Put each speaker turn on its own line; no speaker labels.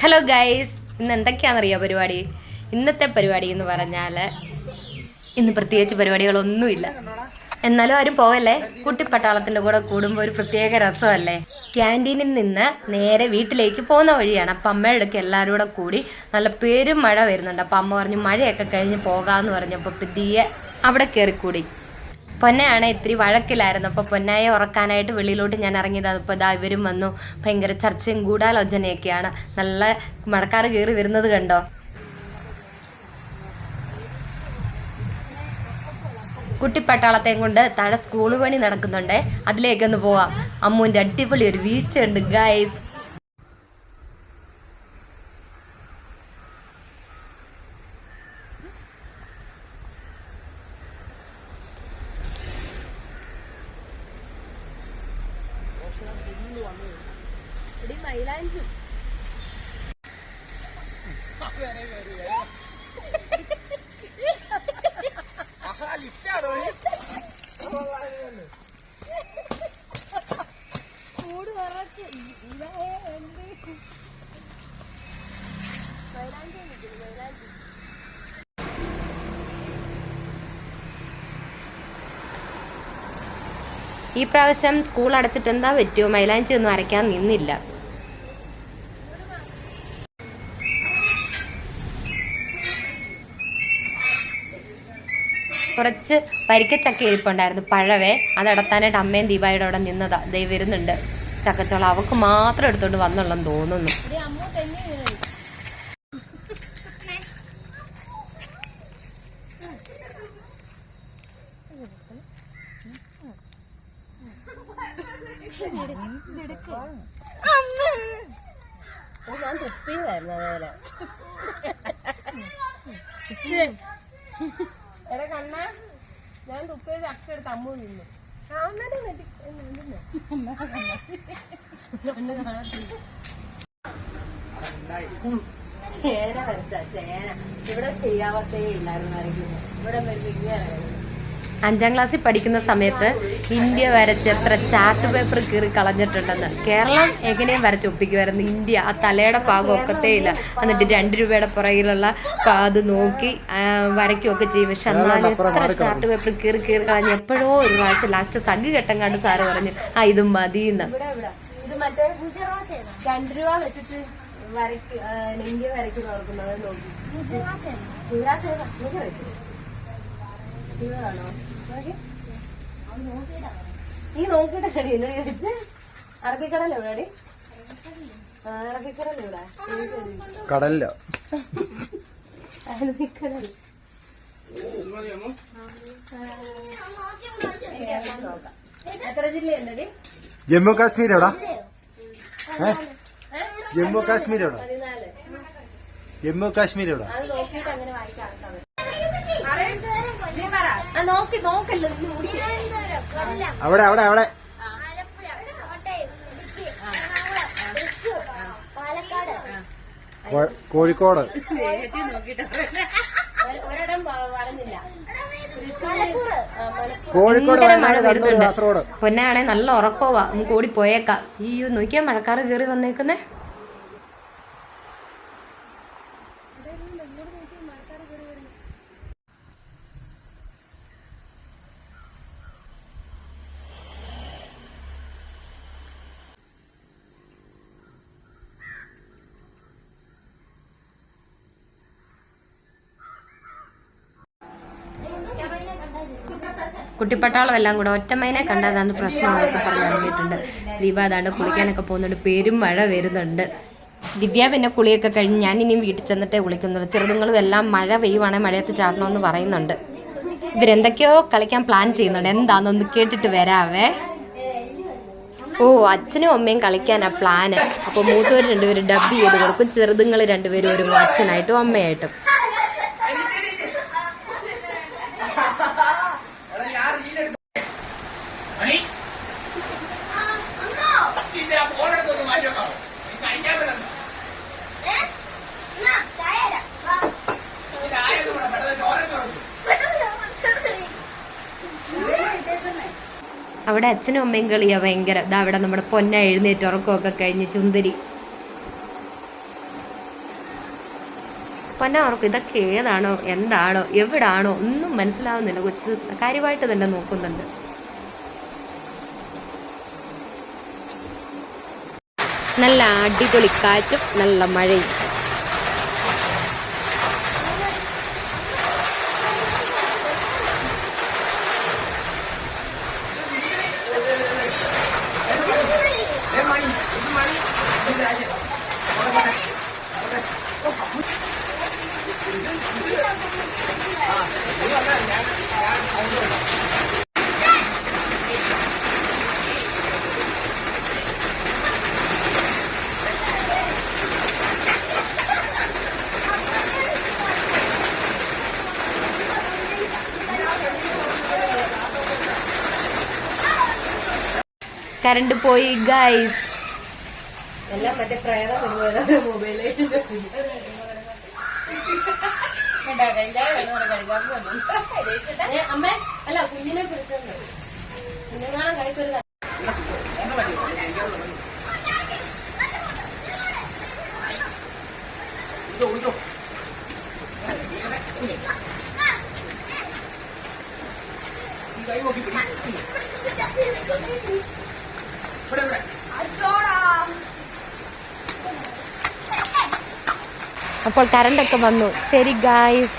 Hello guys, ഇന്ന് എന്തൊക്കെയാണെന്നറിയോ പരിപാടി? ഇന്നത്തെ പരിപാടി എന്ന് പറഞ്ഞാൽ ഇന്ന് പ്രത്യേകിച്ച് പരിപാടികളൊന്നുമില്ല. എന്നാലും ആരും പോകല്ലേ, കുട്ടിപ്പട്ടാളത്തിൻ്റെ കൂടെ കൂടുമ്പോൾ ഒരു പ്രത്യേക രസമല്ലേ. ക്യാൻറ്റീനിൽ നിന്ന് നേരെ വീട്ടിലേക്ക് പോകുന്ന വഴിയാണ്. അപ്പം അമ്മയുടെ അടുക്ക് എല്ലാവരും കൂടെ കൂടി നല്ല പേരും മഴ വരുന്നുണ്ട്. അപ്പം അമ്മ പറഞ്ഞു മഴയൊക്കെ കഴിഞ്ഞ് പോകാമെന്ന് പറഞ്ഞപ്പോൾ പതിയെ അവിടെ കയറിക്കൂടി. പൊന്നയാണ് ഇത്തിരി വഴക്കിലായിരുന്നു. അപ്പോൾ പൊന്നായെ ഉറക്കാനായിട്ട് വെളിയിലോട്ട് ഞാൻ ഇറങ്ങിയത്. അതിപ്പോൾ ഇതാ ഇവരും വന്നു. ഭയങ്കര ചർച്ചയും ഗൂഢാലോചനയൊക്കെയാണ്. നല്ല മഴക്കാറ് കയറി വരുന്നത് കണ്ടോ. കുട്ടിപ്പട്ടാളത്തെയും കൊണ്ട് താഴെ സ്കൂൾ പണി നടക്കുന്നുണ്ട്. അതിലേക്കൊന്ന് പോവാം. അമ്മുവിൻ്റെ അടിപൊളി ഒരു വീഴ്ചയുണ്ട് ഗൈസ്. മൈലാഞ്ചി കൂട് പറച്ച് ഈ പ്രാവശ്യം സ്കൂൾ അടച്ചിട്ട് എന്താ പറ്റുമോ, മൈലാഞ്ചി ഒന്നും അരയ്ക്കാൻ നിന്നില്ല. കുറച്ച് വരിക്കച്ചക്ക ഇരിപ്പുണ്ടായിരുന്നു, പഴവേ. അതടത്താനായിട്ട് അമ്മയും ദീപായുടെ അവിടെ നിന്നതാ. ദൈ വരുന്നുണ്ട് ചക്കച്ചോളം. അവക്ക് മാത്രം എടുത്തോണ്ട് വന്നുള്ളെന്ന് തോന്നുന്നു. ഞാൻ തുപ്പിയതായിരുന്നു അതേപോലെ. എടാ കണ്ണ, ഞാൻ തുപ്പിയ ചക്ക എടുത്ത് അമ്മ നിന്നു. ചേന വരച്ച ചേന ഇവിടെ ചെയ്യാവത്തേ ഇല്ലായിരുന്നു വരയ്ക്കുന്നത്. ഇവിടെ വലിയ 5ാം ക്ലാസ്സിൽ പഠിക്കുന്ന സമയത്ത് ഇന്ത്യ വരച്ച് എത്ര ചാർട്ട് പേപ്പർ കീറി കളഞ്ഞിട്ടുണ്ടെന്ന്. കേരളം എങ്ങനെയും വരച്ചൊപ്പിക്കുമായിരുന്നു. ഇന്ത്യ ആ തലയുടെ ഭാഗം ഒക്കത്തേ ഇല്ല. എന്നിട്ട് 2 രൂപയുടെ പുറകിലുള്ള അത് നോക്കി വരയ്ക്കുകയൊക്കെ ചെയ്യും. പക്ഷെ എന്നാലും എത്ര ചാർട്ട് പേപ്പർ കീറി കളഞ്ഞ്. എപ്പോഴോ ഒരു പ്രാവശ്യം ലാസ്റ്റ് സഗ് കെട്ടങ്ങാണ്ട് സാറ് പറഞ്ഞു ഇത് മതിയെന്ന്. ഇത് മറ്റേ 2 രൂപ വെച്ചിട്ട് ഇന്ത്യ വരയ്ക്കുന്ന ഓർക്കുന്നത് നോക്കി. നീ നോക്കിട്ട് കടി എന്നോട് ചോദിച്ച്. അറബിക്കടൽ എവിടെയാടി? അറബിക്കടൽ എവിടെ? കടലില്ല, അറബിക്കടൽ. എത്ര ജില്ലയുണ്ടടി?
ജമ്മു കാശ്മീർ എവിടാ? ജമ്മു കാശ്മീർ എവിടാ?
14.
ജമ്മു കാശ്മീർ എവിടാ?
അത് നോക്കിയിട്ട് അങ്ങനെ വായിക്കാം.
അവിടെ അവിടെ അവിടെ കോഴിക്കോട്. കോഴിക്കോട്,
കാസർഗോഡ്. പൊന്നാണെ നല്ല ഉറക്കവാ. നമുക്ക് ഓടി പോയേക്കാം. അയ്യോ നോക്കിയാ മഴക്കാറ് കയറി വന്നേക്കുന്നേ. കുട്ടിപ്പട്ടാളം എല്ലാം കൂടെ ഒറ്റമൈനെ കണ്ടതാണ് പ്രശ്നം എന്നൊക്കെ പറഞ്ഞിറങ്ങിയിട്ടുണ്ട്. ദീപ അതാണ്ട് കുളിക്കാനൊക്കെ പോകുന്നുണ്ട്. പേരും മഴ വരുന്നുണ്ട്. ദിവ്യ പിന്നെ കുളിയൊക്കെ കഴിഞ്ഞ് ഞാൻ ഇനിയും വീട്ടിൽ ചെന്നിട്ടേ കുളിക്കുന്നുള്ളൂ. ചെറുതുങ്ങളും എല്ലാം മഴ പെയ്യുവാണെങ്കിൽ മഴയത്ത് ചാടണമെന്ന് പറയുന്നുണ്ട്. ഇവരെന്തൊക്കെയോ കളിക്കാൻ പ്ലാൻ ചെയ്യുന്നുണ്ട്. എന്താണെന്നൊന്ന് കേട്ടിട്ട് വരാവേ. അച്ഛനും അമ്മയും കളിക്കാനാ പ്ലാന്. അപ്പോൾ മൂത്തവർ 2 പേരും ഡബ് ചെയ്ത് കൊടുക്കും. ചെറുതുങ്ങൾ 2 പേരും ഒരു അച്ഛനായിട്ടും അമ്മയായിട്ടും. അവിടെ അച്ഛനും അമ്മയും കളിയാ ഭയങ്കര. അവിടെ നമ്മുടെ പൊന്ന എഴുന്നേറ്റ് ഉറക്കമൊക്കെ കഴിഞ്ഞ് ചുന്ദരി പൊന്നവർക്ക് ഇതൊക്കെ ഏതാണോ എന്താണോ എവിടാണോ ഒന്നും മനസ്സിലാവുന്നില്ല. കൊച്ചു കാര്യമായിട്ട് തന്നെ നോക്കുന്നുണ്ട്. നല്ല അടിപൊളി കാറ്റും നല്ല മഴയും. കറണ്ട് പോയി ഗൈസ്. എല്ലാം മറ്റേ പ്രേതം മൊബൈലിലേക്ക് അമ്മ അല്ല കുഞ്ഞിനെ പിടിച്ചോണ്ട് കുഞ്ഞുങ്ങളെ കൈക്കൊരു അപ്പോൾ കറണ്ടൊക്കെ വന്നു. ശരി ഗായ്സ്.